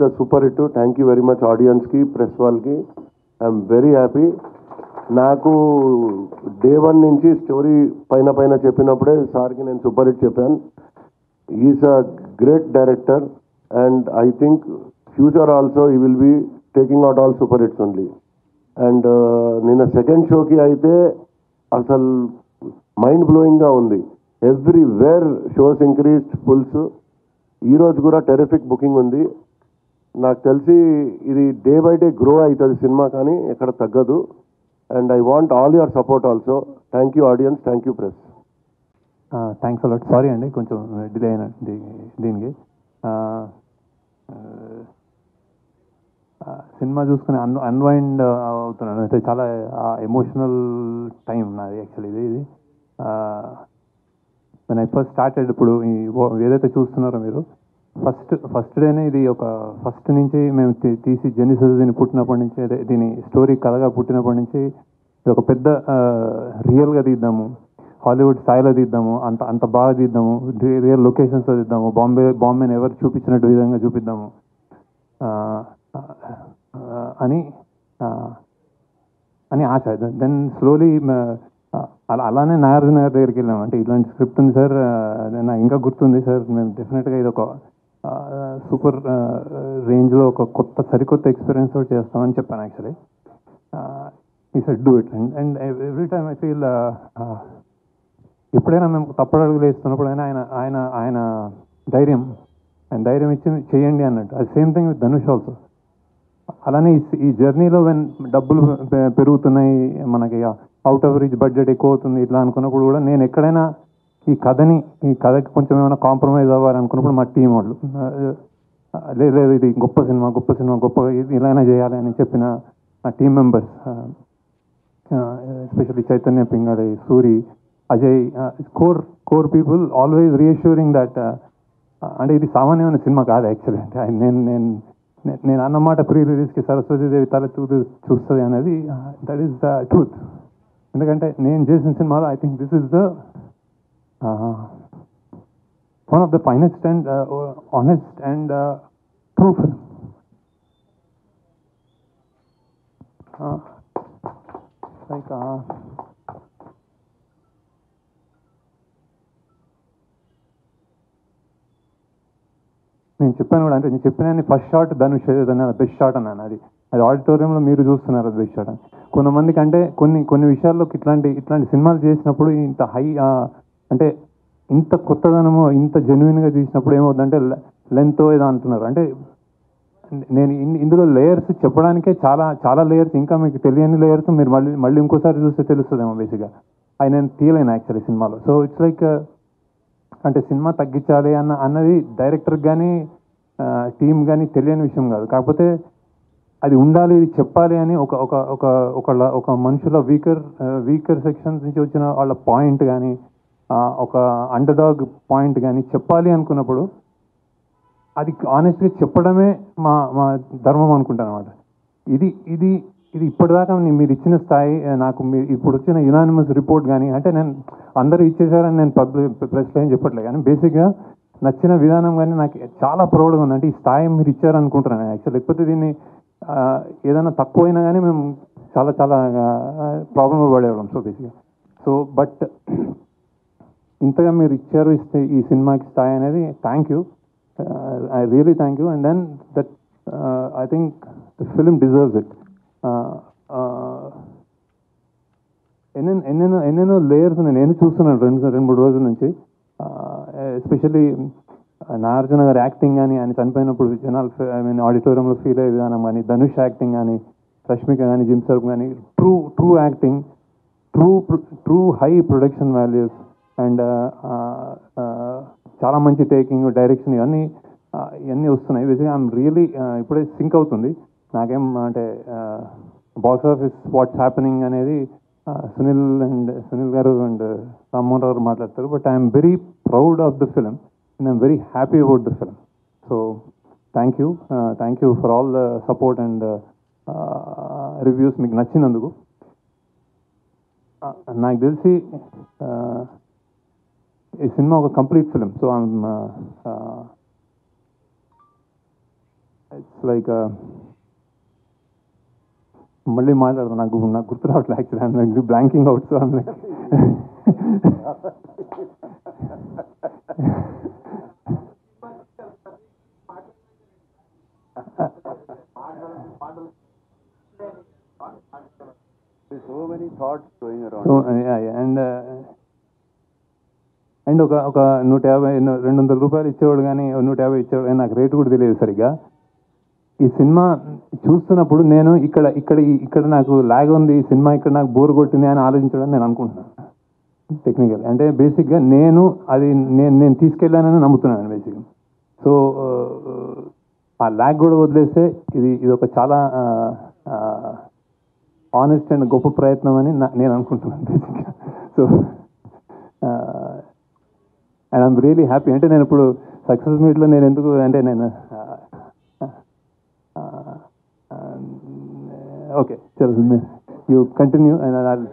a super hit. Thank you very much audience ki, press వాళ్ళకి. I'm very happy. నాకు day 1 నుంచి story పైన చెప్పినప్పుడే సార్కి నేను సూపర్ హిట్ చెప్పాను. Is a great director and I think future also ఈ will be taking out all super hits only. And నిన్న సెకండ్ షోకి అయితే అసలు మైండ్ బ్లోయింగ్గా ఉంది. Everywhere shows increased fulls. ఈరోజు కూడా టెరిఫిక్ బుకింగ్ ఉంది. నాకు తెలిసి ఇది డే బై డే గ్రో అవుతుంది సినిమా, కానీ ఎక్కడ తగ్గదు. And I want all your support also. Thank you audience, thank you press. Thanks allot. Sorry అండి కొంచెం డిలే అయిన దీనికి. సినిమా చూసుకుని అన్వైండ్ అవుతున్నాను. అయితే చాలా ఎమోషనల్ టైం నాది యాక్చువల్లీ. ఇది when I first started, ఇప్పుడు ఏదైతే చూస్తున్నారో మీరు ఫస్ట్ డేనే ఇది ఒక ఫస్ట్ నుంచి మేము తీసి జెనిసిస్ దీన్ని పుట్టినప్పటి నుంచి, అదే దీని స్టోరీ కథగా పుట్టినప్పటి నుంచి ఇది ఒక పెద్ద రియల్గా తీద్దాము, హాలీవుడ్ స్థాయిలో తీద్దాము, అంత బాగా తీద్దాము, రియల్ లొకేషన్స్లో తీద్దాము, బాంబేని ఎవరు చూపించినట్టు విధంగా చూపిద్దాము అని ఆశ. దెన్ స్లోలీ అలానే నాగార్జున గారి దగ్గరికి వెళ్ళాము. అంటే ఇలాంటి స్క్రిప్ట్ ఉంది సార్, నాకు ఇంకా గుర్తుంది సార్, మేము డెఫినెట్గా ఇది ఒక సూపర్ రేంజ్లో ఒక సరికొత్త ఎక్స్పీరియన్స్ తోటి చేస్తామని చెప్పాను యాక్చువల్లీ. ఈ said do it. And every time I feel ఎప్పుడైనా మేము తప్పడడుగులు వేస్తున్నప్పుడైనా ఆయన ధైర్యం ఇచ్చి చేయండి అన్నట్టు. అది same thing with Dhanush also. అలానే ఈ జర్నీలో డబ్బులు పెరుగుతున్నాయి, మనకి అవుట్ ఆఫ్ రీచ్ బడ్జెట్ ఎక్కువ అవుతుంది ఇట్లా అనుకున్నప్పుడు కూడా నేను ఎక్కడైనా ఈ కథకి కొంచెం ఏమైనా కాంప్రమైజ్ అవ్వాలనుకున్నప్పుడు మా టీం వాళ్ళు లేదు ఇది గొప్ప సినిమా ఇలానే చేయాలి అని చెప్పిన నా team members, especially Chaitanya Pingali, Suri, Ajay, core people always reassuring that అంటే ఇది సామాన్యమైన సినిమా కాదు యాక్చువల్లీ. అంటే నేను అన్నమాట ప్రీ రిలీజ్కి సరస్వతీదేవి తల చూస్తుంది అనేది దట్ ఈస్ ద ట్రూత్. ఎందుకంటే నేను చేసిన సినిమాలో I think this is the one of the finest and honest and true film. Like నేను చెప్పాను కూడా, అంటే నేను చెప్పిన first shot Dhanush best shot అన్నాను. అది ఆడిటోరియంలో మీరు చూస్తున్నారు అది బెస్ట్ షాట్ అని. కొంతమందికి అంటే కొన్ని విషయాల్లో ఇట్లాంటి సినిమాలు చేసినప్పుడు ఇంత హై అంటే ఇంత కొత్తదనము ఇంత జెన్యున్గా తీసినప్పుడు ఏమవుతుందంటే లెంత్ ఏదో అంటున్నారు. అంటే నేను ఇందులో లేయర్స్ చెప్పడానికే చాలా లేయర్స్, ఇంకా మీకు తెలియని లేయర్స్ మీరు మళ్ళీ ఇంకోసారి చూస్తే తెలుస్తుందేమో బేసిక్గా. అవి నేను తీయలేను యాక్చువల్లీ సినిమాలో. సో ఇట్స్ లైక్ అంటే సినిమా తగ్గించాలి అన్నది డైరెక్టర్కి కానీ టీమ్ కానీ తెలియని విషయం కాదు. కాకపోతే అది ఉండాలి, ఇది చెప్పాలి అని ఒక మనుషుల వీకర్ సెక్షన్స్ నుంచి వచ్చిన వాళ్ళ పాయింట్ కానీ ఒక అండర్ డాగ్ పాయింట్ కానీ చెప్పాలి అనుకున్నప్పుడు అది ఆనెస్ట్గా చెప్పడమే మా ధర్మం అనుకుంటాను అనమాట. ఇది ఇప్పటిదాకా మీరు ఇచ్చిన స్థాయి, నాకు మీరు ఇప్పుడు వచ్చిన యునానిమస్ రిపోర్ట్ కానీ, అంటే నేను అందరూ ఇచ్చేసారని నేను ప్రెస్లో ఏం చెప్పట్లేదు, కానీ బేసిక్గా నచ్చిన విధానం కానీ నాకు చాలా ప్రౌడ్గా ఉంది. అంటే ఈ స్థాయి మీరు ఇచ్చారనుకుంటున్నాను యాక్చువల్. లేకపోతే దీన్ని ఏదైనా తక్కువైనా కానీ మేము చాలా ప్రాబ్లంలో పడేవాళ్ళం. సో బేసిక్గా బట్ ఇంతగా మీరు ఇస్తే ఈ సినిమాకి స్థాయి అనేది thank you, I really thank you. And then that I think the film deserves it. ఎన్నెన్నో లేయర్స్ నేను చూస్తున్నాను రెండు మూడు రోజుల నుంచి. ఎస్పెషల్లీ నాగార్జున గారి యాక్టింగ్ కానీ, ఆయన చనిపోయినప్పుడు జనాలు ఆడిటోరియంలో ఫీల్ అయ్యే విధానం కానీ, ధనుష్ యాక్టింగ్ కానీ, రష్మిక కానీ, జిమ్ సర్ఫ్ కానీ, true acting, true high production values and చాలా మంచి టేకింగ్, డైరెక్షన్ ఇవన్నీ వస్తున్నాయి. బేసిక్గా ఐఎమ్ రియలీ ఇప్పుడే సింక్ అవుతుంది నాకేం అంటే బాక్స్ ఆఫీస్ వాట్స్ హ్యాపెనింగ్ అనేది సునీల్ గారు అండ్ రామ్మోహన్ రావు మాట్లాడతారు. But I'm very proud of the film and I'm very happy about the film. So thank you for all the support and reviews మీకు నచ్చినందుకు. నాకు తెలిసి ఈ సినిమా ఒక complete film. So it's like మళ్ళీ మాట్లాడదాం, నాకు గుర్తు రావట్లేదు actually, blanking out. So So many thoughts going around. So and ఒక 150 200 రూపాయలు ఇచ్చేవాడు, కానీ 150 ఇచ్చేవాడు, కానీ నాకు రేటు కూడా తెలియదు సరిగ్గా. ఈ సినిమా చూస్తున్నప్పుడు నేను ఇక్కడ నాకు లాగ్ ఉంది, ఈ సినిమా ఇక్కడ నాకు బోర్ కొట్టింది అని ఆలోచించడం నేను అనుకుంటున్నాను టెక్నికల్. అంటే బేసిక్గా నేను తీసుకెళ్ళానని నమ్ముతున్నాను బేసిక్గా. సో ఆ లాగ్ కూడా వదిలేస్తే ఇది ఒక చాలా ఆనెస్ట్ అండ్ గొప్ప ప్రయత్నం అని నేను అనుకుంటున్నాను బేసిక్గా. So and I'm really happy. అంటే నేను ఇప్పుడు సక్సెస్ మీట్లో నేను ఎందుకు అంటే నేను ఓకే, చలో యూ కంటిన్యూ అండ్